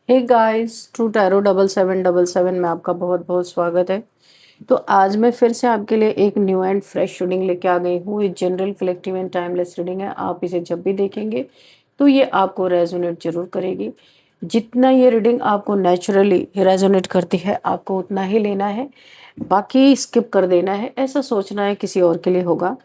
Hey guys, true tarot 7777 में आपका बहुत बहुत स्वागत है। तो आज मैं फिर से आपके लिए एक न्यू एंड फ्रेश रीडिंग लेके आ गई हूँ। ये general collective and timeless reading है। आप इसे जब भी देखेंगे तो ये आपको रेजोनेट जरूर करेगी। जितना ये रीडिंग आपको नेचुरली रेजोनेट करती है आपको उतना ही लेना है, बाकी स्किप कर देना है। ऐसा सोचना है किसी और के लिए होगा।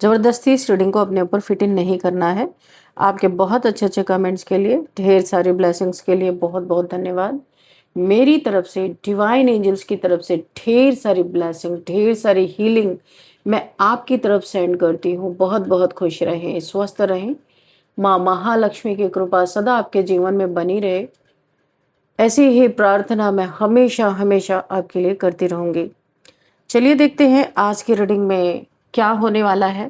ज़बरदस्ती इस रीडिंग को अपने ऊपर फिट इन नहीं करना है। आपके बहुत अच्छे अच्छे कमेंट्स के लिए, ढेर सारी ब्लेसिंग्स के लिए बहुत बहुत धन्यवाद। मेरी तरफ से, डिवाइन एंजल्स की तरफ से ढेर सारी ब्लेसिंग, ढेर सारी हीलिंग मैं आपकी तरफ सेंड करती हूँ। बहुत बहुत खुश रहें, स्वस्थ रहें। माँ महालक्ष्मी की कृपा सदा आपके जीवन में बनी रहे, ऐसी ही प्रार्थना मैं हमेशा हमेशा आपके लिए करती रहूंगी। चलिए देखते हैं आज की रीडिंग में क्या होने वाला है।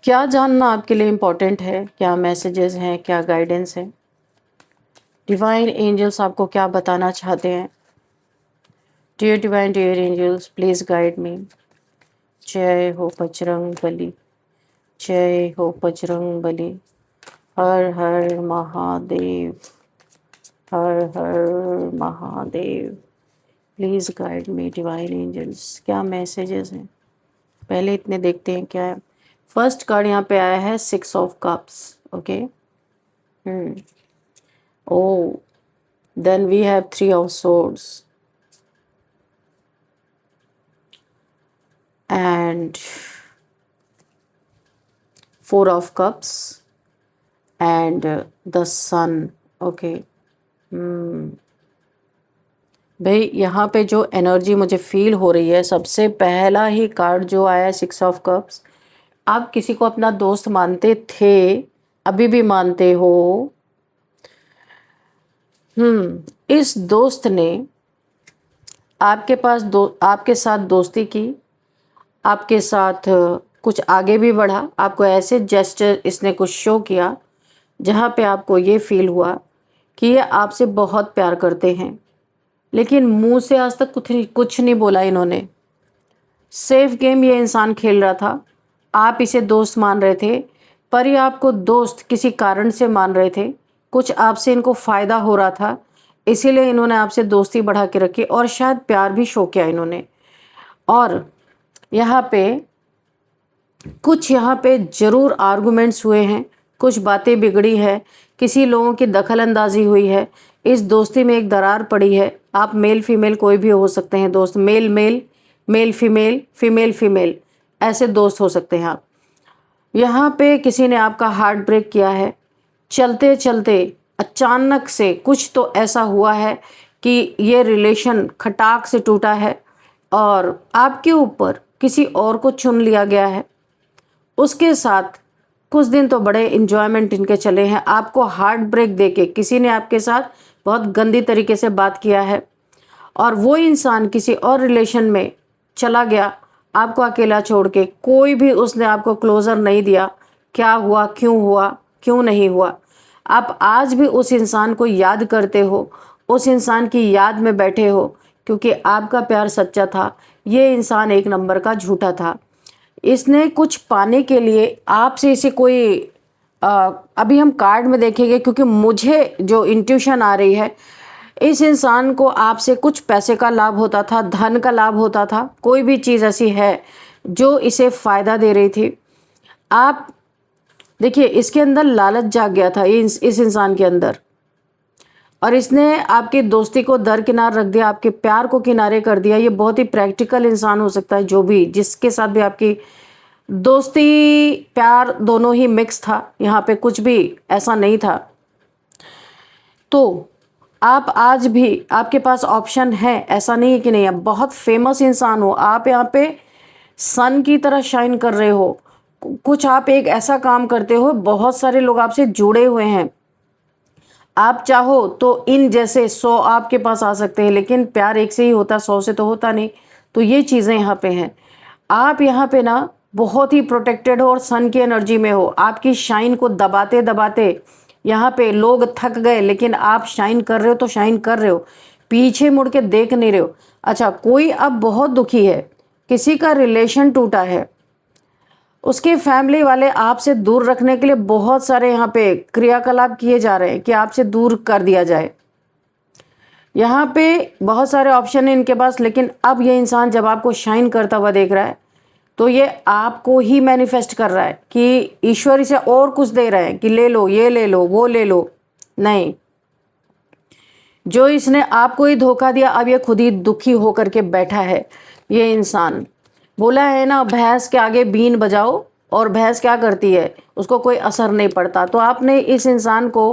क्या जानना आपके लिए इम्पोर्टेंट है, क्या मैसेजेस हैं, क्या गाइडेंस है, डिवाइन एंजल्स आपको क्या बताना चाहते हैं। Dear divine, dear angels, please guide me. जय हो बजरंग बली, जय हो बजरंग बली। हर हर महादेव, हर हर Mahadev. Please guide me divine angels, क्या मैसेजेस हैं। पहले इतने देखते हैं क्या है। फर्स्ट कार्ड यहाँ पे आया है 6 of cups. Okay, oh, then we have 3 of swords and 4 of cups and the sun. Okay. भाई यहाँ पे जो एनर्जी मुझे फील हो रही है, सबसे पहला ही कार्ड जो आया है 6 ऑफ कप्स। आप किसी को अपना दोस्त मानते थे, अभी भी मानते हो। इस दोस्त ने आपके साथ दोस्ती की, आपके साथ कुछ आगे भी बढ़ा, आपको ऐसे जेस्चर इसने कुछ शो किया जहाँ पे आपको ये फील हुआ कि ये आपसे बहुत प्यार करते हैं, लेकिन मुंह से आज तक कुछ नहीं बोला इन्होंने। सेफ गेम ये इंसान खेल रहा था, आप इसे दोस्त मान रहे थे, पर ये आपको दोस्त किसी कारण से मान रहे थे। कुछ आपसे इनको फ़ायदा हो रहा था, इसीलिए इन्होंने आपसे दोस्ती बढ़ा के रखी और शायद प्यार भी शो किया इन्होंने। और यहाँ पे ज़रूर आर्गुमेंट्स हुए हैं, कुछ बातें बिगड़ी है, किसी लोगों की दखल अंदाजी हुई है, इस दोस्ती में एक दरार पड़ी है। आप मेल फीमेल कोई भी हो सकते हैं दोस्त, male male, male female, female female, ऐसे दोस्त हो सकते हैं आप। यहाँ पे किसी ने आपका हार्ट ब्रेक किया है। चलते चलते अचानक से कुछ तो ऐसा हुआ है कि ये रिलेशन खटाक से टूटा है और आपके ऊपर किसी और को चुन लिया गया है। उसके साथ कुछ दिन तो बड़े इंजॉयमेंट इनके चले हैं। आपको हार्ट ब्रेक देके किसी ने आपके साथ बहुत गंदी तरीके से बात किया है और वो इंसान किसी और रिलेशन में चला गया, आपको अकेला छोड़ के। कोई भी उसने आपको क्लोजर नहीं दिया। क्या हुआ, क्यों नहीं हुआ। आप आज भी उस इंसान को याद करते हो, उस इंसान की याद में बैठे हो, क्योंकि आपका प्यार सच्चा था, ये इंसान एक नंबर का झूठा था। इसने कुछ पाने के लिए आपसे इसे कोई अभी हम कार्ड में देखेंगे, क्योंकि मुझे जो इंट्यूशन आ रही है, इस इंसान को आपसे कुछ पैसे का लाभ होता था, धन का लाभ होता था, कोई भी चीज़ ऐसी है जो इसे फ़ायदा दे रही थी। आप देखिए, इसके अंदर लालच जाग गया था इस इंसान के अंदर, और इसने आपकी दोस्ती को दरकिनार रख दिया, आपके प्यार को किनारे कर दिया। ये बहुत ही प्रैक्टिकल इंसान हो सकता है, जो भी जिसके साथ भी आपकी दोस्ती प्यार दोनों ही मिक्स था, यहाँ पे कुछ भी ऐसा नहीं था। तो आप आज भी, आपके पास ऑप्शन है, ऐसा नहीं है कि नहीं। आप बहुत फेमस इंसान हो, आप यहाँ पे सन की तरह शाइन कर रहे हो। कुछ आप एक ऐसा काम करते हो, बहुत सारे लोग आपसे जुड़े हुए हैं। आप चाहो तो इन जैसे 100 आपके पास आ सकते हैं, लेकिन प्यार एक से ही होता, 100 से तो होता नहीं। तो ये चीज़ें यहाँ पे हैं। आप यहाँ पे ना बहुत ही प्रोटेक्टेड हो और सन की एनर्जी में हो। आपकी शाइन को दबाते दबाते यहाँ पे लोग थक गए, लेकिन आप शाइन कर रहे हो तो शाइन कर रहे हो, पीछे मुड़ के देख नहीं रहे हो। अच्छा, कोई अब बहुत दुखी है, किसी का रिलेशन टूटा है, उसके फैमिली वाले आपसे दूर रखने के लिए बहुत सारे यहाँ पे क्रियाकलाप किए जा रहे हैं कि आपसे दूर कर दिया जाए। यहाँ पे बहुत सारे ऑप्शन हैं इनके पास, लेकिन अब ये इंसान जब आपको शाइन करता हुआ देख रहा है तो ये आपको ही मैनिफेस्ट कर रहा है कि ईश्वर इसे और कुछ दे रहे हैं कि ले लो, ये ले लो, वो ले लो। नहीं, जो इसने आपको ही धोखा दिया, अब ये खुद ही दुखी होकर के बैठा है। ये इंसान बोला है ना, भैंस के आगे बीन बजाओ, और भैंस क्या करती है, उसको कोई असर नहीं पड़ता। तो आपने इस इंसान को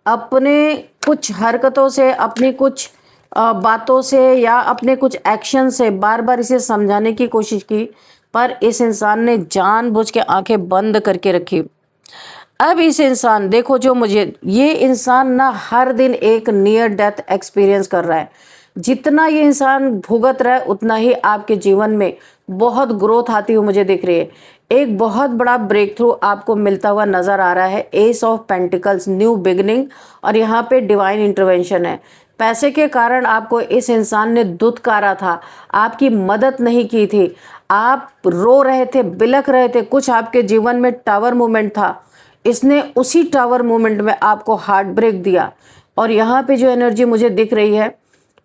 अपने कुछ हरकतों से, अपनी कुछ बातों से या अपने कुछ एक्शन से बार बार इसे समझाने की कोशिश की, पर इस इंसान ने जानबूझ के आंखें बंद करके रखी। अब इस इंसान देखो, जो मुझे ये इंसान ना हर दिन एक नियर डेथ एक्सपीरियंस कर रहा है। जितना ये इंसान भुगत रहा है उतना ही आपके जीवन में बहुत ग्रोथ आती हुई मुझे दिख रही है। एक बहुत बड़ा ब्रेक थ्रू आपको मिलता हुआ नजर आ रहा है। S of pentacles, new beginning, और यहाँ पे डिवाइन इंटरवेंशन है। पैसे के कारण आपको इस इंसान ने दुत्कारा था, आपकी मदद नहीं की थी, आप रो रहे थे, बिलख रहे थे, कुछ आपके जीवन में टावर मूवमेंट था, इसने उसी टावर मूवमेंट में आपको हार्ट ब्रेक दिया। और यहाँ पे जो एनर्जी मुझे दिख रही है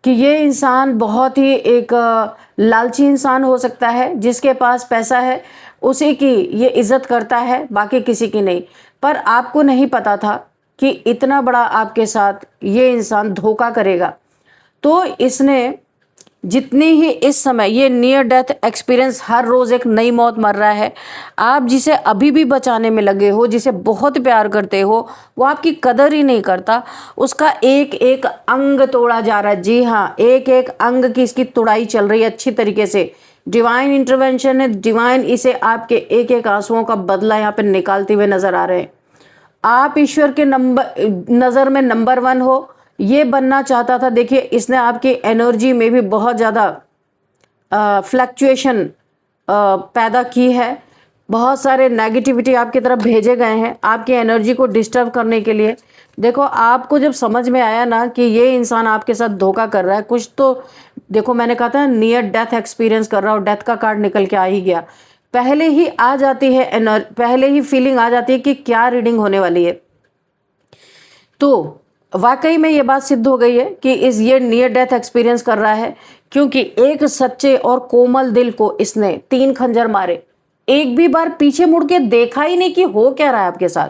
कि ये इंसान बहुत ही एक लालची इंसान हो सकता है, जिसके पास पैसा है उसी की ये इज्जत करता है, बाकी किसी की नहीं। पर आपको नहीं पता था कि इतना बड़ा आपके साथ ये इंसान धोखा करेगा। तो इसने जितनी ही इस समय ये नियर डेथ एक्सपीरियंस, हर रोज एक नई मौत मर रहा है। आप जिसे अभी भी बचाने में लगे हो, जिसे बहुत प्यार करते हो, वो आपकी कदर ही नहीं करता। उसका एक एक अंग तोड़ा जा रहा है। जी हाँ, एक एक अंग की इसकी तुड़ाई चल रही है अच्छी तरीके से। डिवाइन इंटरवेंशन है, डिवाइन इसे आपके एक एक आंसुओं का बदला यहाँ पे निकालते हुए नजर आ रहे हैं। आप ईश्वर के नज़र में नंबर 1 हो, ये बनना चाहता था। देखिए, इसने आपकी एनर्जी में भी बहुत ज़्यादा फ्लक्चुएशन पैदा की है। बहुत सारे नेगेटिविटी आपकी तरफ भेजे गए हैं आपकी एनर्जी को डिस्टर्ब करने के लिए। देखो, आपको जब समझ में आया ना कि ये इंसान आपके साथ धोखा कर रहा है, कुछ तो देखो, मैंने कहा था नियर डेथ एक्सपीरियंस कर रहा हूँ, डेथ का कार्ड निकल के आ ही गया। पहले ही आ जाती है पहले ही फीलिंग आ जाती है कि क्या रीडिंग होने वाली है। तो वाकई में ये बात सिद्ध हो गई है कि इस ये नियर डेथ एक्सपीरियंस कर रहा है, क्योंकि एक सच्चे और कोमल दिल को इसने 3 खंजर मारे, एक भी बार पीछे मुड़ के देखा ही नहीं कि हो क्या रहा है आपके साथ,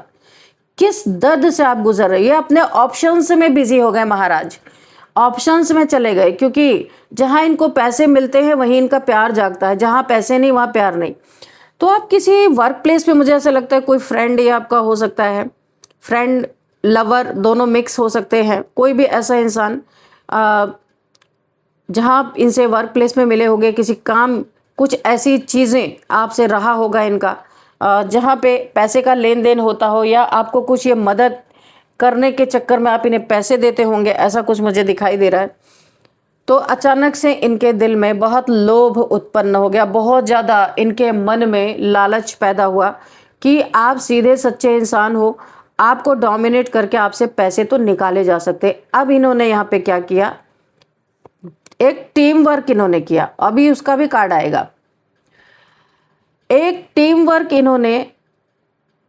किस दर्द से आप गुजर रहे हैं। ये अपने ऑप्शंस में बिजी हो गए महाराज, ऑप्शंस में चले गए, क्योंकि जहां इनको पैसे मिलते हैं वहीं इनका प्यार जागता है, जहां पैसे नहीं वहां प्यार नहीं। तो आप किसी वर्क प्लेस पे, मुझे ऐसा लगता है कोई फ्रेंड ये आपका हो सकता है, फ्रेंड लवर दोनों मिक्स हो सकते हैं। कोई भी ऐसा इंसान जहां इनसे वर्क प्लेस में मिले होंगे, किसी काम, कुछ ऐसी चीज़ें आपसे रहा होगा इनका, जहां पे पैसे का लेन देन होता हो, या आपको कुछ ये मदद करने के चक्कर में आप इन्हें पैसे देते होंगे, ऐसा कुछ मुझे दिखाई दे रहा है। तो अचानक से इनके दिल में बहुत लोभ उत्पन्न हो गया, बहुत ज़्यादा इनके मन में लालच पैदा हुआ कि आप सीधे सच्चे इंसान हो, आपको डोमिनेट करके आपसे पैसे तो निकाले जा सकते। अब इन्होंने यहाँ पे क्या किया, एक टीम वर्क इन्होंने किया। अभी उसका भी कार्ड आएगा। एक टीम वर्क इन्होंने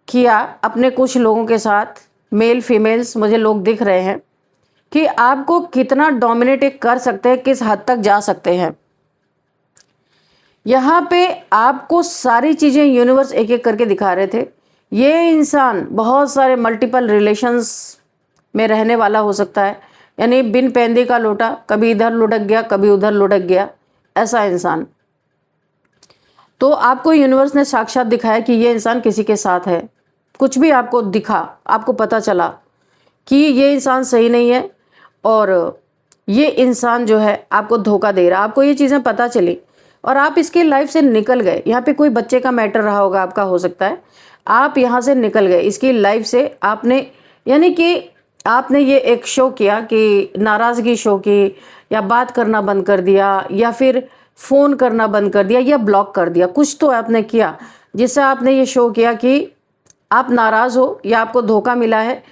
किया अपने कुछ लोगों के साथ, मेल फीमेल्स मुझे लोग दिख रहे हैं, कि आपको कितना डोमिनेट कर सकते हैं, किस हद तक जा सकते हैं। यहाँ पे आपको सारी चीज़ें यूनिवर्स एक एक करके दिखा रहे थे। ये इंसान बहुत सारे मल्टीपल रिलेशंस में रहने वाला हो सकता है, यानी बिन पैंदी का लोटा, कभी इधर लुढ़क गया, कभी उधर लुढ़क गया, ऐसा इंसान। तो आपको यूनिवर्स ने साक्षात दिखाया कि ये इंसान किसी के साथ है। कुछ भी आपको दिखा, आपको पता चला कि ये इंसान सही नहीं है, और ये इंसान जो है आपको धोखा दे रहा है। आपको ये चीज़ें पता चली और आप इसकी लाइफ से निकल गए। यहाँ पे कोई बच्चे का मैटर रहा होगा आपका, हो सकता है आप यहाँ से निकल गए इसकी लाइफ से। आपने, यानी कि आपने ये एक शो किया कि नाराज़गी शो की, या बात करना बंद कर दिया, या फिर फ़ोन करना बंद कर दिया, या ब्लॉक कर दिया। कुछ तो आपने किया जिससे आपने ये शो किया कि आप नाराज़ हो या आपको धोखा मिला है।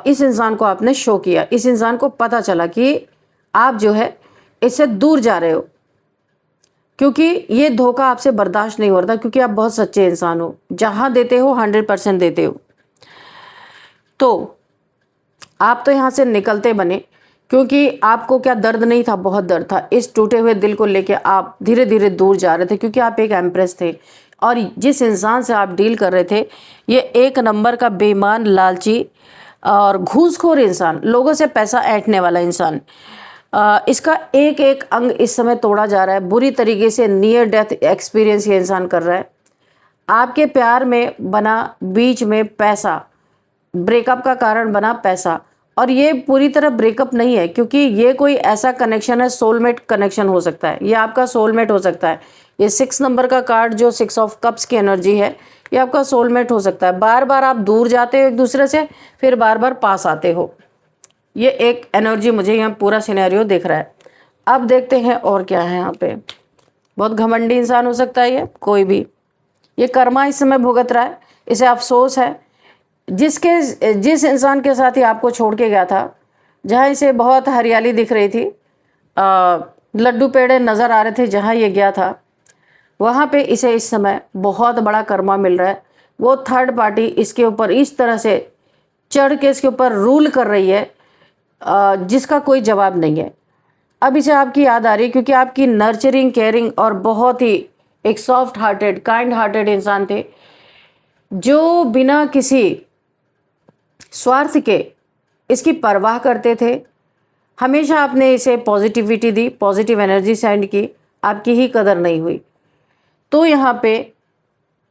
इस इंसान को आपने शो किया, इस इंसान को पता चला कि आप जो है इससे दूर जा रहे हो, क्योंकि ये धोखा आपसे बर्दाश्त नहीं हो रहा, क्योंकि आप बहुत सच्चे इंसान हो, जहाँ देते हो 100% देते हो। तो आप तो यहाँ से निकलते बने, क्योंकि आपको क्या दर्द नहीं था, बहुत दर्द था। इस टूटे हुए दिल को लेके आप धीरे धीरे दूर जा रहे थे, क्योंकि आप एक एम्प्रेस थे और जिस इंसान से आप डील कर रहे थे ये एक नंबर का बेईमान, लालची और घूसखोर इंसान, लोगों से पैसा ऐंठने वाला इंसान। इसका एक एक अंग इस समय तोड़ा जा रहा है, बुरी तरीके से नियर डेथ एक्सपीरियंस ये इंसान कर रहा है। आपके प्यार में बना बीच में पैसा, ब्रेकअप का कारण बना पैसा, और ये पूरी तरह ब्रेकअप नहीं है, क्योंकि ये कोई ऐसा कनेक्शन है, सोलमेट कनेक्शन हो सकता है, ये आपका सोलमेट हो सकता है। ये 6 नंबर का कार्ड जो 6 ऑफ कप्स की एनर्जी है, ये आपका सोलमेट हो सकता है। बार बार आप दूर जाते हो एक दूसरे से, फिर बार बार पास आते हो, ये एक एनर्जी मुझे यहाँ पूरा सिनेरियो दिख रहा है। अब देखते हैं और क्या है यहाँ पे। बहुत घमंडी इंसान हो सकता है ये, कोई भी। ये कर्मा इस समय भुगत रहा है, इसे अफसोस है। जिस इंसान के साथ ही आपको छोड़ के गया था, जहाँ इसे बहुत हरियाली दिख रही थी, लड्डू पेड़े नज़र आ रहे थे, जहाँ ये गया था वहाँ पे इसे इस समय बहुत बड़ा कर्मा मिल रहा है। वो थर्ड पार्टी इसके ऊपर इस तरह से चढ़ के इसके ऊपर रूल कर रही है, जिसका कोई जवाब नहीं है। अब इसे आपकी याद आ रही है, क्योंकि आपकी नर्चरिंग, केयरिंग और बहुत ही एक सॉफ्ट हार्टेड, काइंड हार्टेड इंसान थे, जो बिना किसी स्वार्थ के इसकी परवाह करते थे। हमेशा आपने इसे पॉजिटिविटी दी, पॉजिटिव एनर्जी सेंड की, आपकी ही कदर नहीं हुई। तो यहाँ पे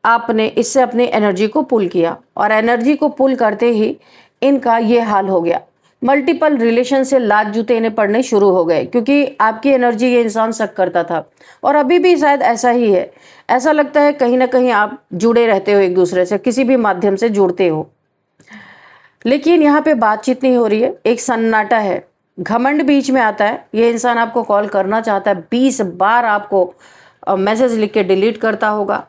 आपने इससे अपनी एनर्जी को पुल किया, और एनर्जी को पुल करते ही इनका ये हाल हो गया। मल्टीपल रिलेशन से लात जूते इन्हें पड़ने शुरू हो गए, क्योंकि आपकी एनर्जी ये इंसान शक करता था, और अभी भी शायद ऐसा ही है। ऐसा लगता है कहीं ना कहीं आप जुड़े रहते हो एक दूसरे से, किसी भी माध्यम से जुड़ते हो, लेकिन यहाँ पे बातचीत नहीं हो रही है, एक सन्नाटा है। घमंड बीच में आता है। ये इंसान आपको कॉल करना चाहता है, 20 बार आपको मैसेज लिख के डिलीट करता होगा।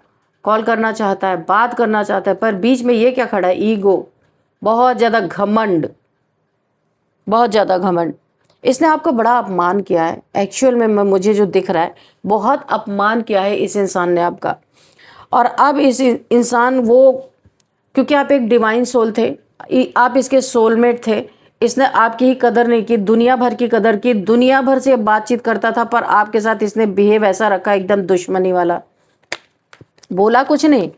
कॉल करना चाहता है, बात करना चाहता है, पर बीच में ये क्या खड़ा है, ईगो, बहुत ज़्यादा घमंड, बहुत ज़्यादा घमंड। इसने आपका बड़ा अपमान किया है। एक्चुअल में मुझे जो दिख रहा है, बहुत अपमान किया है इस इंसान ने आपका। और अब इस इंसान वो, क्योंकि आप एक डिवाइन सोल थे, आप इसके सोलमेट थे, इसने आपकी ही कदर नहीं की, दुनिया भर की कदर की, दुनिया भर से बातचीत करता था, पर आपके साथ इसने बिहेव ऐसा रखा एकदम दुश्मनी वाला। बोला कुछ नहीं,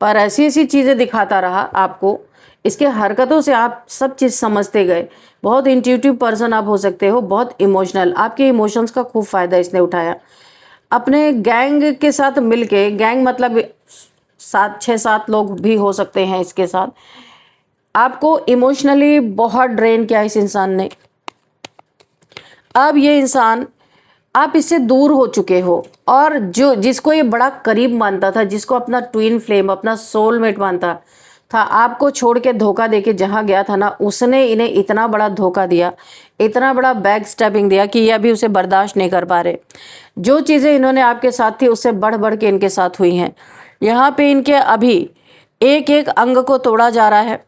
पर ऐसी ऐसी चीज़ें दिखाता रहा आपको। इसके हरकतों से आप सब चीज़ समझते गए। बहुत इंट्यूटिव पर्सन आप हो सकते हो, बहुत इमोशनल, आपके इमोशंस का खूब फ़ायदा इसने उठाया। अपने गैंग के साथ मिलके, गैंग मतलब 6-7 लोग भी हो सकते हैं इसके साथ, आपको इमोशनली बहुत ड्रेन किया इस इंसान ने। अब ये इंसान, आप इससे दूर हो चुके हो, और जिसको ये बड़ा करीब मानता था, जिसको अपना ट्विन फ्लेम, अपना सोलमेट मानता था, आपको छोड़ के धोखा देके जहाँ गया था ना, उसने इन्हें इतना बड़ा धोखा दिया, इतना बड़ा बैक स्टैबिंग दिया कि ये अभी उसे बर्दाश्त नहीं कर पा रहे। जो चीज़ें इन्होंने आपके साथ थी, उससे बढ़ बढ़ के इनके साथ हुई हैं। यहाँ पे इनके अभी एक एक अंग को तोड़ा जा रहा है।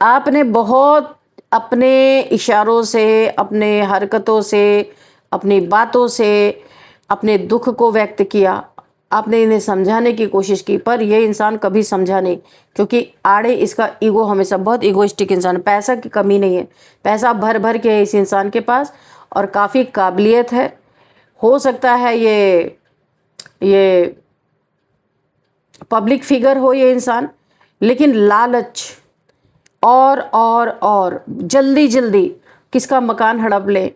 आपने बहुत अपने इशारों से, अपने हरकतों से, अपनी बातों से अपने दुख को व्यक्त किया, आपने इन्हें समझाने की कोशिश की, पर ये इंसान कभी समझा नहीं, क्योंकि आड़े इसका ईगो हमेशा, बहुत ईगोइस्टिक इंसान। पैसा की कमी नहीं है, पैसा भर भर के है इस इंसान के पास, और काफ़ी काबिलियत है। हो सकता है ये पब्लिक फिगर हो ये इंसान, लेकिन लालच और जल्दी जल्दी किसका मकान हड़प ले,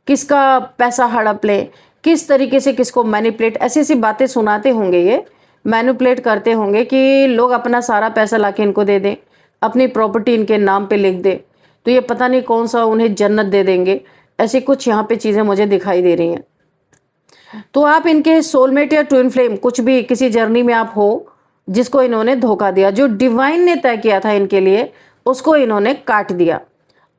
किसका पैसा हड़प ले, किस तरीके से किसको मैनिपुलेट, ऐसी ऐसी बातें सुनाते होंगे, ये मैनिपुलेट करते होंगे कि लोग अपना सारा पैसा लाके इनको दे दें, अपनी प्रॉपर्टी इनके नाम पे लिख दे, तो ये पता नहीं कौन सा उन्हें जन्नत दे देंगे। ऐसी कुछ यहाँ पे चीज़ें मुझे दिखाई दे रही हैं। तो आप इनके सोलमेट या ट्विन फ्लेम, कुछ भी किसी जर्नी में आप हो, जिसको इन्होंने धोखा दिया, जो डिवाइन ने तय किया था इनके लिए, उसको इन्होंने काट दिया।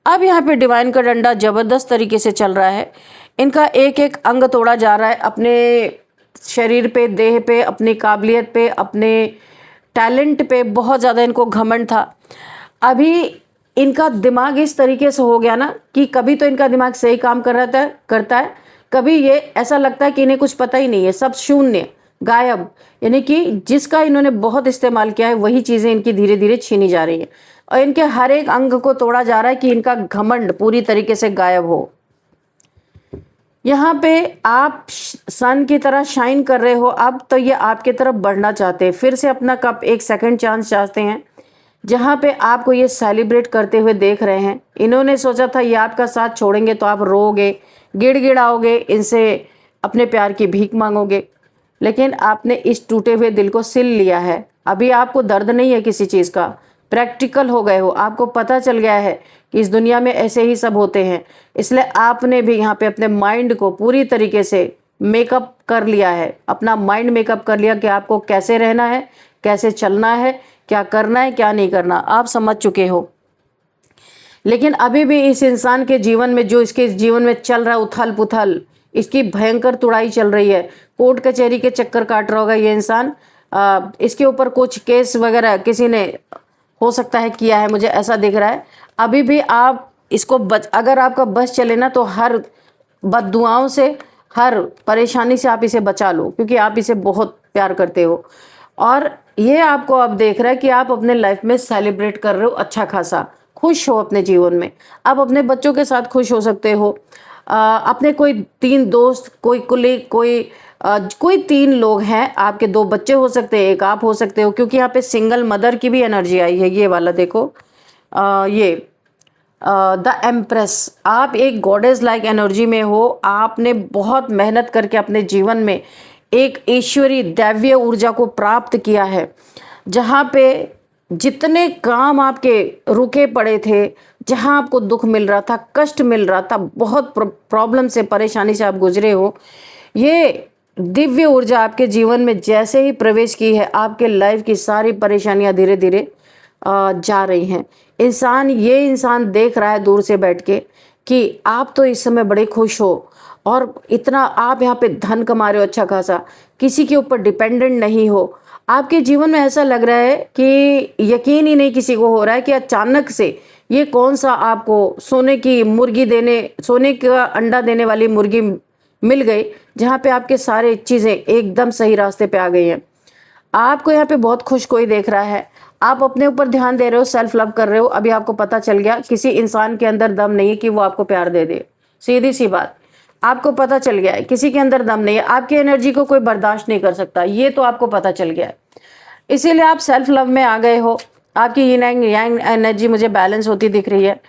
अब यहाँ पे डिवाइन का डंडा ज़बरदस्त तरीके से चल रहा है। इनका एक एक अंग तोड़ा जा रहा है, अपने शरीर पे, देह पे, अपनी काबिलियत पे, अपने टैलेंट पे बहुत ज़्यादा इनको घमंड था। अभी इनका दिमाग इस तरीके से हो गया ना कि कभी तो इनका दिमाग सही काम करता है, कभी ये ऐसा लगता है कि इन्हें कुछ पता ही नहीं है, सब शून्य, गायब। यानी कि जिसका इन्होंने बहुत इस्तेमाल किया है वही चीज़ें इनकी धीरे धीरे छीनी जा रही हैं और इनके हर एक अंग को तोड़ा जा रहा है कि इनका घमंड पूरी तरीके से गायब हो। यहाँ पे आप सन की तरह शाइन कर रहे हो, अब तो ये आपके तरफ बढ़ना चाहते हैं, फिर से अपना कप एक सेकंड चांस चाहते हैं। जहाँ पे आपको ये सेलिब्रेट करते हुए देख रहे हैं, इन्होंने सोचा था ये आपका साथ छोड़ेंगे तो आप रोओगे, गिड़गिड़ाओगे, इनसे अपने प्यार की भीख मांगोगे, लेकिन आपने इस टूटे हुए दिल को सिल लिया है। अभी आपको दर्द नहीं है किसी चीज़ का, प्रैक्टिकल हो गए हो, आपको पता चल गया है कि इस दुनिया में ऐसे ही सब होते हैं। इसलिए आपने भी यहाँ पे अपने माइंड को पूरी तरीके से मेकअप कर लिया है, अपना माइंड मेकअप कर लिया कि आपको कैसे रहना है, कैसे चलना है, क्या करना है, क्या नहीं करना, आप समझ चुके हो। लेकिन अभी भी इस इंसान के जीवन में, जो इसके जीवन में चल रहा है उथल पुथल, इसकी भयंकर तुड़ाई चल रही है, कोर्ट कचहरी के चक्कर काट रहा होगा ये इंसान। इसके ऊपर कुछ केस वगैरह किसी ने हो सकता है किया है, मुझे ऐसा दिख रहा है। अभी भी आप इसको अगर आपका बस चले ना तो हर बद्दुआओं से, हर परेशानी से आप इसे बचा लो, क्योंकि आप इसे बहुत प्यार करते हो। और ये आपको अब देख रहा है कि आप अपने लाइफ में सेलिब्रेट कर रहे हो अच्छा खासा, खुश हो अपने जीवन में। आप अपने बच्चों के साथ खुश हो सकते हो, अपने कोई 3 दोस्त, कोई कुलीग, कोई 3 लोग हैं, आपके 2 बच्चे हो सकते हैं, एक आप हो सकते हो, क्योंकि यहाँ पे सिंगल मदर की भी एनर्जी आई है। ये वाला देखो, ये द एम्प्रेस, आप एक गॉडेस लाइक एनर्जी में हो। आपने बहुत मेहनत करके अपने जीवन में एक ईश्वरीय दैवीय ऊर्जा को प्राप्त किया है, जहाँ पे जितने काम आपके रुके पड़े थे, जहाँ आपको दुख मिल रहा था, कष्ट मिल रहा था, बहुत प्रॉब्लम से, परेशानी से आप गुजरे हो, ये दिव्य ऊर्जा आपके जीवन में जैसे ही प्रवेश की है, आपके लाइफ की सारी परेशानियां धीरे धीरे जा रही हैं। ये इंसान देख रहा है दूर से बैठ के कि आप तो इस समय बड़े खुश हो और इतना आप यहाँ पे धन कमा रहे हो अच्छा खासा, किसी के ऊपर डिपेंडेंट नहीं हो। आपके जीवन में ऐसा लग रहा है कि यकीन ही नहीं किसी को हो रहा है कि अचानक से ये कौन सा आपको सोने का अंडा देने वाली मुर्गी मिल गई, जहाँ पे आपके सारे चीज़ें एकदम सही रास्ते पे आ गई हैं। आपको यहाँ पे बहुत खुश कोई देख रहा है, आप अपने ऊपर ध्यान दे रहे हो, सेल्फ लव कर रहे हो। अभी आपको पता चल गया किसी इंसान के अंदर दम नहीं है कि वो आपको प्यार दे दे, सीधी सी बात। आपको पता चल गया है किसी के अंदर दम नहीं है, आपकी एनर्जी को कोई बर्दाश्त नहीं कर सकता, ये तो आपको पता चल गया है। इसीलिए आप सेल्फ लव में आ गए हो। आपकी यिन एंड यांग एनर्जी मुझे बैलेंस होती दिख रही है।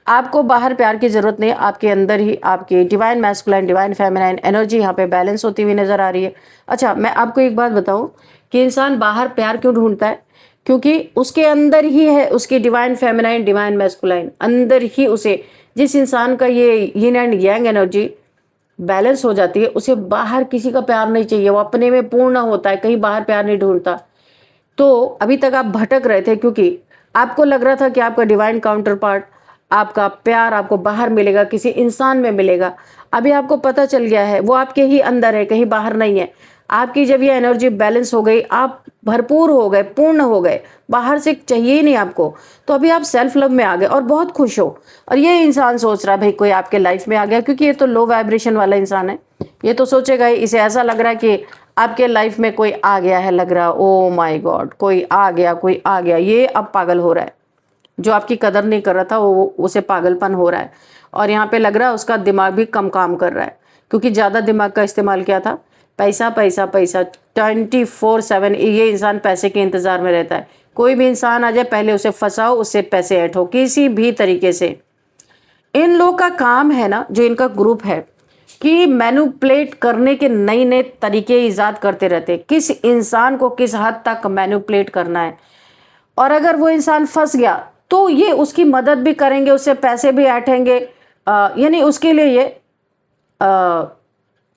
आपको बाहर प्यार की जरूरत नहीं, आपके अंदर ही आपकी divine masculine, divine feminine energy यहाँ पे बैलेंस होती हुई नजर आ रही है। अच्छा, मैं आपको एक बात बताऊं कि इंसान बाहर प्यार क्यों ढूंढता है, क्योंकि उसके अंदर ही है उसकी डिवाइन फेमिनाइन, डिवाइन मैस्कुलाइन, अंदर ही उसे, जिस इंसान का ये yin and yang energy balance हो जाती है, उसे बाहर किसी का प्यार नहीं चाहिए, वो अपने में पूर्ण होता है, कहीं बाहर प्यार नहीं ढूंढता। तो अभी तक आप भटक रहे थे क्योंकि आपको लग रहा था कि आपका डिवाइन काउंटर पार्ट, आपका प्यार आपको बाहर मिलेगा, किसी इंसान में मिलेगा। अभी आपको पता चल गया है वो आपके ही अंदर है, कहीं बाहर नहीं है। आपकी जब ये एनर्जी बैलेंस हो गई, आप भरपूर हो गए, पूर्ण हो गए, बाहर से चाहिए ही नहीं आपको, तो अभी आप सेल्फ लव में आ गए और बहुत खुश हो। और ये इंसान सोच रहा है भाई कोई आपके लाइफ में आ गया, क्योंकि ये तो लो वाइब्रेशन वाला इंसान है, ये तो सोचेगा ही, इसे ऐसा लग रहा है कि आपके लाइफ में कोई आ गया है, लग रहा ओ माय गॉड कोई आ गया, कोई आ गया। ये अब पागल हो रहा है, जो आपकी कदर नहीं कर रहा था वो उसे पागलपन हो रहा है। और यहाँ पे लग रहा है उसका दिमाग भी कम काम कर रहा है, क्योंकि ज़्यादा दिमाग का इस्तेमाल किया था। पैसा पैसा पैसा 24/7 ये इंसान पैसे के इंतज़ार में रहता है। कोई भी इंसान आ जाए पहले उसे फंसाओ, उससे पैसे ऐंठो किसी भी तरीके से। इन लोग का काम है ना, जो इनका ग्रुप है, कि मैनिपुलेट करने के नए नए तरीके ईजाद करते रहते हैं, किस इंसान को किस हद तक मैनिपुलेट करना है। और अगर वो इंसान फंस गया तो ये उसकी मदद भी करेंगे, उससे पैसे भी ऐंठेंगे, यानी उसके लिए ये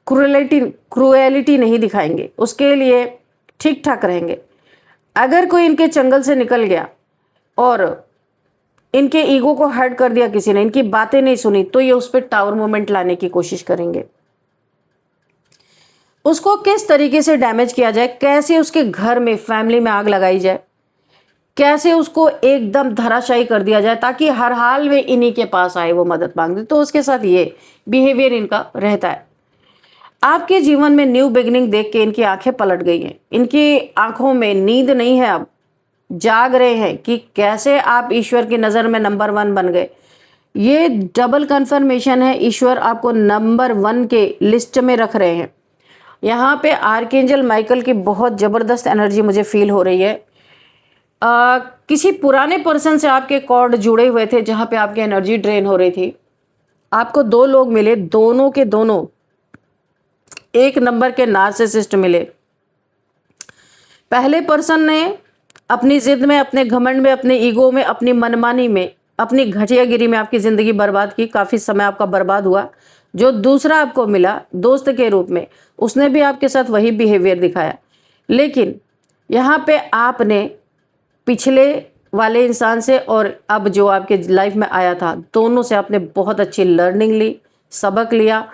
क्रूएलिटी नहीं दिखाएंगे, उसके लिए ठीक ठाक रहेंगे। अगर कोई इनके चंगल से निकल गया और इनके ईगो को हर्ट कर दिया किसी ने, इनकी बातें नहीं सुनी, तो ये उस पर टावर मूवमेंट लाने की कोशिश करेंगे। उसको किस तरीके से डैमेज किया जाए, कैसे उसके घर में, फैमिली में आग लगाई जाए, कैसे उसको एकदम धराशायी कर दिया जाए, ताकि हर हाल में इन्हीं के पास आए वो मदद मांगते। तो उसके साथ ये बिहेवियर इनका रहता है। आपके जीवन में न्यू बिगिनिंग देख के इनकी आंखें पलट गई हैं, इनकी आंखों में नींद नहीं है, अब जाग रहे हैं कि कैसे आप ईश्वर की नज़र में नंबर 1 बन गए। ये डबल कन्फर्मेशन है, ईश्वर आपको नंबर 1 के लिस्ट में रख रहे हैं। यहाँ पे आर्कएंजल माइकल की बहुत ज़बरदस्त एनर्जी मुझे फील हो रही है। किसी पुराने पर्सन से आपके कॉर्ड जुड़े हुए थे जहाँ पे आपकी एनर्जी ड्रेन हो रही थी। आपको 2 लोग मिले, दोनों के दोनों एक नंबर के नार्सिसिस्ट मिले। पहले पर्सन ने अपनी जिद में, अपने घमंड में, अपने ईगो में, अपनी मनमानी में, अपनी घटियागिरी में आपकी ज़िंदगी बर्बाद की, काफ़ी समय आपका बर्बाद हुआ। जो दूसरा आपको मिला दोस्त के रूप में, उसने भी आपके साथ वही बिहेवियर दिखाया, लेकिन यहाँ पे आपने पिछले वाले इंसान से और अब जो आपके लाइफ में आया था, दोनों से आपने बहुत अच्छी लर्निंग ली, सबक लिया।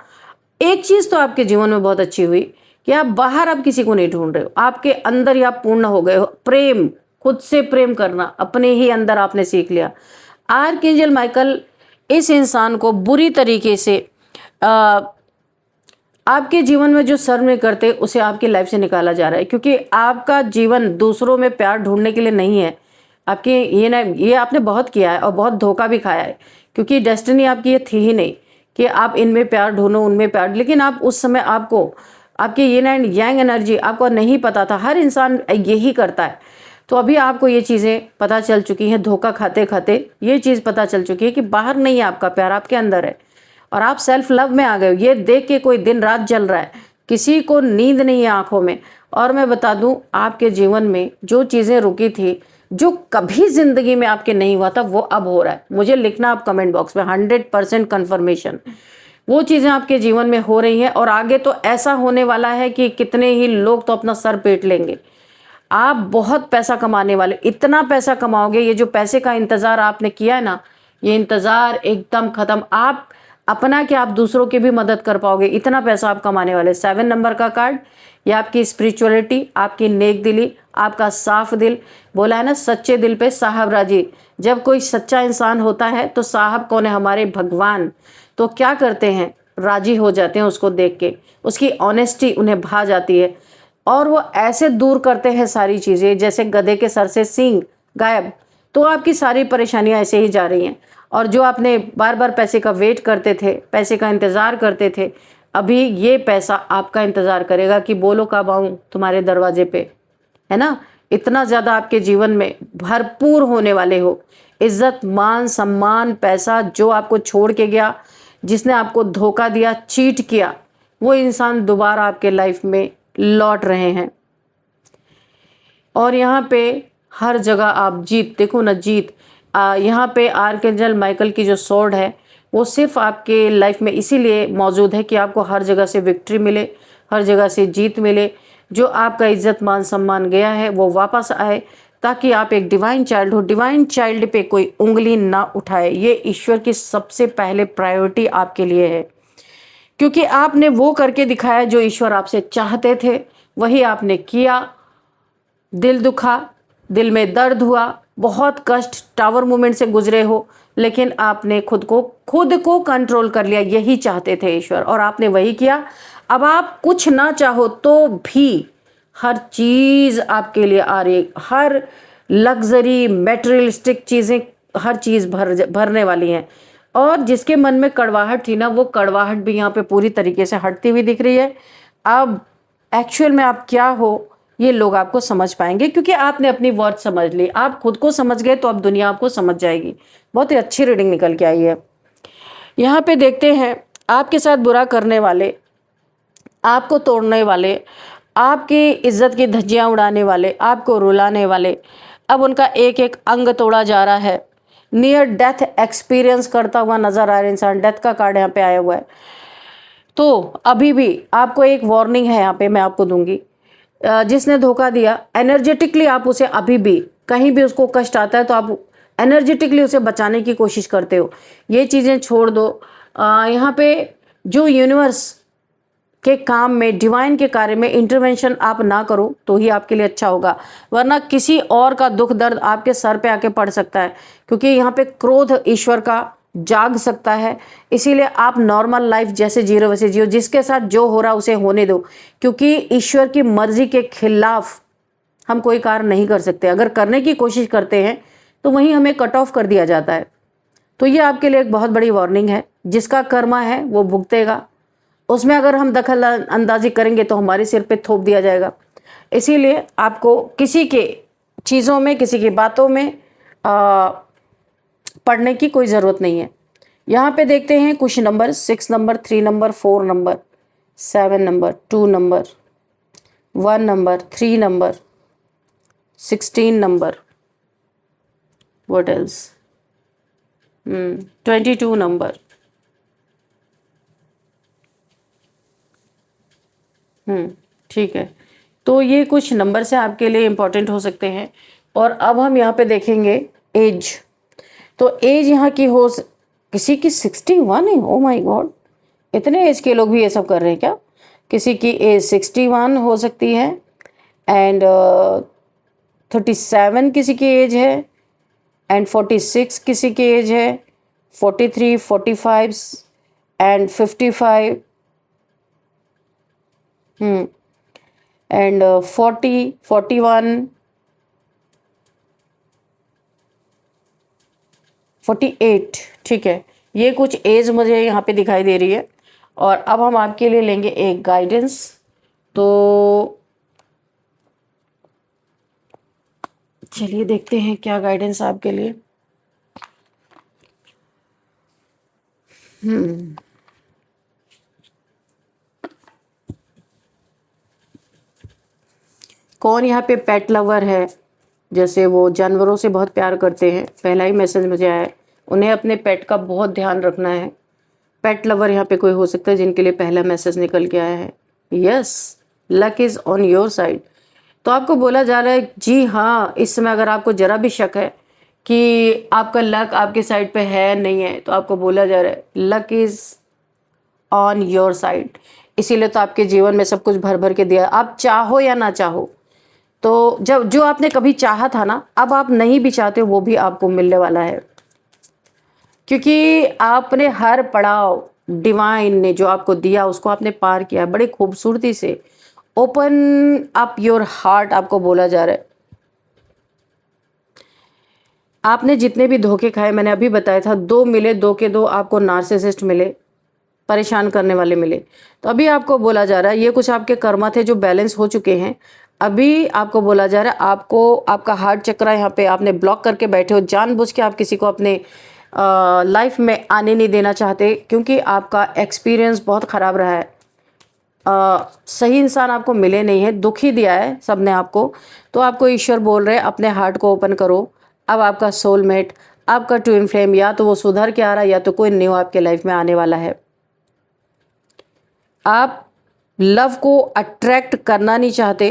एक चीज़ तो आपके जीवन में बहुत अच्छी हुई कि आप बाहर अब किसी को नहीं ढूंढ रहे हो, आपके अंदर ही आप पूर्ण हो गए हो। प्रेम, खुद से प्रेम करना अपने ही अंदर आपने सीख लिया। आर्कएंजल माइकल इस इंसान को बुरी तरीके से आपके जीवन में जो सर्व नहीं करते उसे आपकी लाइफ से निकाला जा रहा है, क्योंकि आपका जीवन दूसरों में प्यार ढूंढने के लिए नहीं है। आपके ये आपने बहुत किया है और बहुत धोखा भी खाया है, क्योंकि डेस्टिनी आपकी ये थी ही नहीं कि आप इनमें प्यार ढूंढो, उनमें प्यार। लेकिन आप उस समय आपको आपकी येन एंड यांग एनर्जी आपको नहीं पता था। हर इंसान यही करता है। तो अभी आपको ये चीज़ें पता चल चुकी हैं, धोखा खाते खाते ये चीज़ पता चल चुकी है कि बाहर नहीं है आपका प्यार, आपके अंदर है, और आप सेल्फ लव में आ गए हो। ये देख के कोई दिन रात जल रहा है, किसी को नींद नहीं है आंखों में। और मैं बता दूं, आपके जीवन में जो चीज़ें रुकी थी, जो कभी ज़िंदगी में आपके नहीं हुआ था, वो अब हो रहा है। मुझे लिखना आप कमेंट बॉक्स में 100% कन्फर्मेशन। वो चीज़ें आपके जीवन में हो रही हैं और आगे तो ऐसा होने वाला है कि कितने ही लोग तो अपना सर पीट लेंगे। आप बहुत पैसा कमाने वाले, इतना पैसा कमाओगे, ये जो पैसे का इंतज़ार आपने किया है ना, ये इंतज़ार एकदम ख़त्म। आप अपना क्या, आप दूसरों की भी मदद कर पाओगे, इतना पैसा आप कमाने वाले। 7 नंबर का कार्ड, ये आपकी स्पिरिचुअलिटी, आपकी नेक दिली, आपका साफ दिल। बोला है ना, सच्चे दिल पे साहब राजी। जब कोई सच्चा इंसान होता है तो साहब कौन है? हमारे भगवान। तो क्या करते हैं? राजी हो जाते हैं उसको देख के, उसकी ऑनेस्टी उन्हें भा जाती है और वो ऐसे दूर करते हैं सारी चीज़ें, जैसे गधे के सर से सींग गायब। तो आपकी सारी परेशानियां ऐसे ही जा रही हैं। और जो आपने बार बार पैसे का वेट करते थे, पैसे का इंतज़ार करते थे, अभी ये पैसा आपका इंतज़ार करेगा कि बोलो कब आऊँ तुम्हारे दरवाजे पे, है ना। इतना ज़्यादा आपके जीवन में भरपूर होने वाले हो। इज्जत, मान, सम्मान, पैसा, जो आपको छोड़ के गया, जिसने आपको धोखा दिया, चीट किया, वो इंसान दोबारा आपके लाइफ में लौट रहे हैं। और यहाँ पे हर जगह आप जीत, देखो ना, जीत। यहाँ पे आर्कएंजल माइकल की जो स्वॉर्ड है वो सिर्फ आपके लाइफ में इसीलिए मौजूद है कि आपको हर जगह से विक्ट्री मिले, हर जगह से जीत मिले। जो आपका इज्जत, मान, सम्मान गया है वो वापस आए, ताकि आप एक डिवाइन चाइल्ड हो। डिवाइन चाइल्ड पे कोई उंगली ना उठाए, ये ईश्वर की सबसे पहले प्रायोरिटी आपके लिए है, क्योंकि आपने वो करके दिखाया जो ईश्वर आपसे चाहते थे, वही आपने किया। दिल दुखा, दिल में दर्द हुआ, बहुत कष्ट, टावर मूवमेंट से गुजरे हो, लेकिन आपने खुद को कंट्रोल कर लिया। यही चाहते थे ईश्वर और आपने वही किया। अब आप कुछ ना चाहो तो भी हर चीज़ आपके लिए आ रही है, हर लग्जरी मैटेरियलिस्टिक चीज़ें, हर चीज़ भरने वाली हैं। और जिसके मन में कड़वाहट थी ना, वो कड़वाहट भी यहाँ पे पूरी तरीके से हटती हुई दिख रही है। अब एक्चुअल में आप क्या हो ये लोग आपको समझ पाएंगे, क्योंकि आपने अपनी वर्थ समझ ली। आप खुद को समझ गए तो अब दुनिया आपको समझ जाएगी। बहुत ही अच्छी रीडिंग निकल के आई है। यहाँ पे देखते हैं, आपके साथ बुरा करने वाले, आपको तोड़ने वाले, आपकी इज्जत की धज्जियाँ उड़ाने वाले, आपको रुलाने वाले, अब उनका एक एक अंग तोड़ा जा रहा है। नियर डेथ एक्सपीरियंस करता हुआ नजर आ रहा इंसान, डेथ का कार्ड यहाँ पे आया हुआ है। तो अभी भी आपको एक वार्निंग है यहाँ पे मैं आपको दूंगी। जिसने धोखा दिया, एनर्जेटिकली आप उसे अभी भी, कहीं भी उसको कष्ट आता है तो आप एनर्जेटिकली उसे बचाने की कोशिश करते हो। ये चीज़ें छोड़ दो। यहाँ पे जो यूनिवर्स के काम में, डिवाइन के कार्य में इंटरवेंशन आप ना करो तो ही आपके लिए अच्छा होगा, वरना किसी और का दुख दर्द आपके सर पे आके पड़ सकता है। क्योंकि यहाँ पे क्रोध ईश्वर का जाग सकता है। इसीलिए आप नॉर्मल लाइफ जैसे जी रहे हो वैसे जियो, जिसके साथ जो हो रहा उसे होने दो, क्योंकि ईश्वर की मर्जी के खिलाफ हम कोई कार्य नहीं कर सकते। अगर करने की कोशिश करते हैं तो वहीं हमें कट ऑफ कर दिया जाता है। तो ये आपके लिए एक बहुत बड़ी वार्निंग है। जिसका कर्मा है वो भुगतेगा, उसमें अगर हम दखल अंदाजी करेंगे तो हमारे सिर पे थोप दिया जाएगा। इसीलिए आपको किसी के चीज़ों में, किसी की बातों में पढ़ने की कोई ज़रूरत नहीं है। यहाँ पे देखते हैं कुछ number, 6 number, 3 number, 4 number, 7 number, 2 number, 1 number, 3 number, 16 number, what else, 22 number, ठीक है। तो ये कुछ नंबर से आपके लिए इम्पोर्टेंट हो सकते हैं। और अब हम यहाँ पे देखेंगे एज। तो एज यहाँ की किसी की 61 है। ओ माय गॉड, इतने एज के लोग भी ये सब कर रहे हैं क्या? किसी की एज 61 हो सकती है, एंड 37 किसी की एज है, एंड 46 किसी की एज है, 43, 45 एंड 55, एंड 40, 41, 48। ठीक है, ये कुछ एज मुझे यहाँ पे दिखाई दे रही है। और अब हम आपके लिए लेंगे एक गाइडेंस। तो चलिए देखते हैं क्या गाइडेंस आपके लिए। कौन यहाँ पे पेट लवर है, जैसे वो जानवरों से बहुत प्यार करते हैं, पहला ही मैसेज मुझे आया है, उन्हें अपने पेट का बहुत ध्यान रखना है। पेट लवर यहाँ पे कोई हो सकता है जिनके लिए पहला मैसेज निकल के आया है। Yes, luck is on your side. तो आपको बोला जा रहा है जी हाँ, इस समय अगर आपको ज़रा भी शक है कि आपका लक आपके साइड पे है नहीं है, तो आपको बोला जा रहा है luck is on your side. इसीलिए तो आपके जीवन में सब कुछ भर भर के दिया, आप चाहो या ना चाहो। तो जब जो आपने कभी चाहा था ना, अब आप नहीं भी चाहते वो भी आपको मिलने वाला है, क्योंकि आपने हर पड़ाव डिवाइन ने जो आपको दिया उसको आपने पार किया बड़े खूबसूरती से। ओपन अप योर हार्ट, आपको बोला जा रहा है। आपने जितने भी धोखे खाए, मैंने अभी बताया था, 2 मिले, 2 के 2 आपको नार्सिसिस्ट मिले, परेशान करने वाले मिले। तो अभी आपको बोला जा रहा है ये कुछ आपके कर्मा थे जो बैलेंस हो चुके हैं। अभी आपको बोला जा रहा है आपको, आपका हार्ट चक्र यहाँ पे आपने ब्लॉक करके बैठे हो, जानबूझ के आप किसी को अपने लाइफ में आने नहीं देना चाहते, क्योंकि आपका एक्सपीरियंस बहुत ख़राब रहा है। सही इंसान आपको मिले नहीं है, दुखी दिया है सबने आपको। तो आपको ईश्वर बोल रहे हैं अपने हार्ट को ओपन करो। अब आपका सोलमेट, आपका ट्विन फ्लेम, या तो वो सुधर के आ रहा है या तो कोई न्यू आपके लाइफ में आने वाला है। आप लव को अट्रैक्ट करना नहीं चाहते,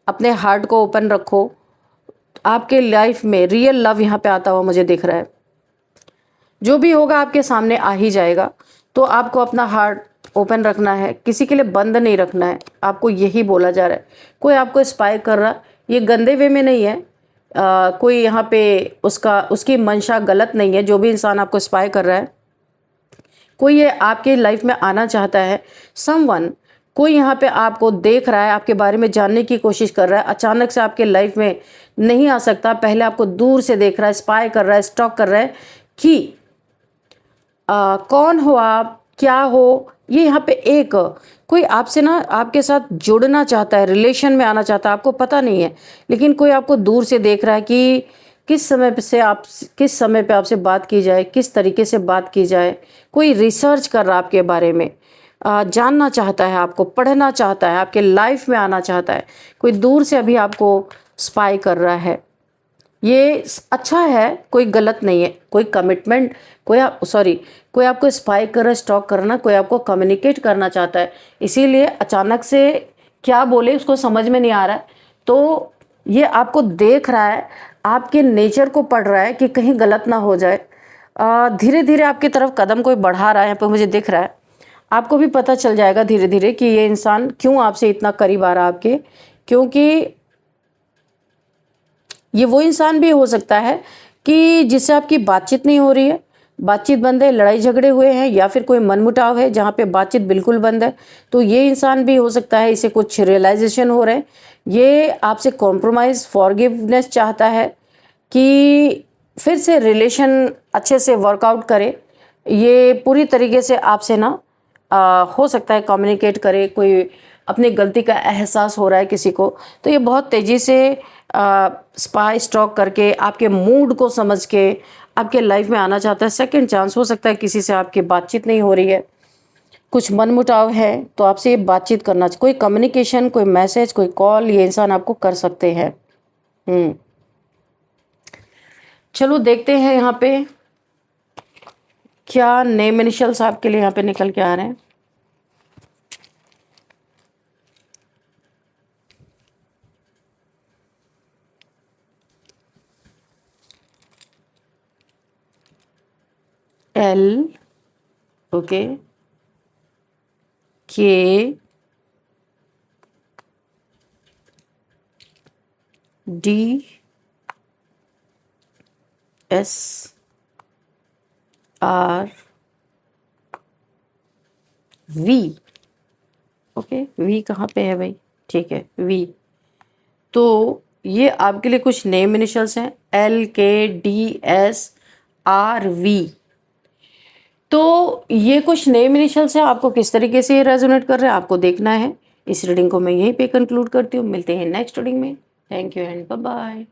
अपने हार्ट को ओपन रखो। आपके लाइफ में रियल लव यहाँ पे आता हुआ मुझे दिख रहा है। जो भी होगा आपके सामने आ ही जाएगा। तो आपको अपना हार्ट ओपन रखना है, किसी के लिए बंद नहीं रखना है, आपको यही बोला जा रहा है। कोई आपको स्पाई कर रहा, ये गंदे वे में नहीं है। कोई यहाँ पे उसकी मंशा गलत नहीं है। जो भी इंसान आपको स्पाई कर रहा है, कोई ये आपके लाइफ में आना चाहता है। समवन, कोई यहाँ पे आपको देख रहा है, आपके बारे में जानने की कोशिश कर रहा है, अचानक से आपके लाइफ में नहीं आ सकता, पहले आपको दूर से देख रहा है, स्पाई कर रहा है, स्टॉक कर रहा है कि कौन हो आप, क्या हो। ये यहाँ पे एक कोई आपसे ना, आपके साथ जुड़ना चाहता है, रिलेशन में आना चाहता है, आपको पता नहीं है, लेकिन कोई आपको दूर से देख रहा है कि किस समय पे आपसे बात की जाए, किस तरीके से बात की जाए। कोई रिसर्च कर रहा है आपके बारे में, जानना चाहता है आपको, पढ़ना चाहता है, आपके लाइफ में आना चाहता है। कोई दूर से अभी आपको स्पाई कर रहा है। ये अच्छा है, कोई गलत नहीं है। कोई कमिटमेंट, कोई आपको स्पाई कर रहा है, स्टॉक करना, कोई आपको कम्युनिकेट करना चाहता है। इसीलिए अचानक से क्या बोले उसको समझ में नहीं आ रहा है। तो ये आपको देख रहा है, आपके नेचर को पढ़ रहा है कि कहीं गलत ना हो जाए। धीरे धीरे आपकी तरफ कदम कोई बढ़ा रहा है, यहाँ पर मुझे दिख रहा है। आपको भी पता चल जाएगा धीरे धीरे कि ये इंसान क्यों आपसे इतना करीब आ रहा है आपके, क्योंकि ये वो इंसान भी हो सकता है कि जिससे आपकी बातचीत नहीं हो रही है, बातचीत बंद है, लड़ाई झगड़े हुए हैं या फिर कोई मनमुटाव है जहाँ पे बातचीत बिल्कुल बंद है, तो ये इंसान भी हो सकता है इसे कुछ रियलाइजेशन हो रहे हैं, ये आपसे कॉम्प्रोमाइज़ फॉरगिवनेस चाहता है कि फिर से रिलेशन अच्छे से वर्कआउट करे, ये पूरी तरीके से आपसे ना हो सकता है कम्युनिकेट करे, कोई अपनी गलती का एहसास हो रहा है किसी को, तो ये बहुत तेज़ी से स्पाई स्टॉक करके आपके मूड को समझ के आपके लाइफ में आना चाहता है। सेकंड चांस हो सकता है किसी से आपकी बातचीत नहीं हो रही है, कुछ मनमुटाव है, तो आपसे ये बातचीत करना चाहिए, कोई कम्युनिकेशन, कोई मैसेज, कोई कॉल ये इंसान आपको कर सकते हैं। चलो देखते हैं यहाँ पे क्या नेम इनिशियल्स आपके लिए यहाँ पे निकल के आ रहे हैं। L, okay, K, D, S, R, V. Okay, V कहाँ पे है भाई? ठीक है, वी। तो ये आपके लिए कुछ नेम इनिशियल्स हैं, एल, के, डी, एस, आर, वी। तो ये कुछ नेम इनिशियल्स हैं, आपको किस तरीके से ये रेजोनेट कर रहे हैं आपको देखना है। इस रीडिंग को मैं यहीं पे कंक्लूड करती हूँ, मिलते हैं नेक्स्ट रीडिंग में। Thank you and bye bye.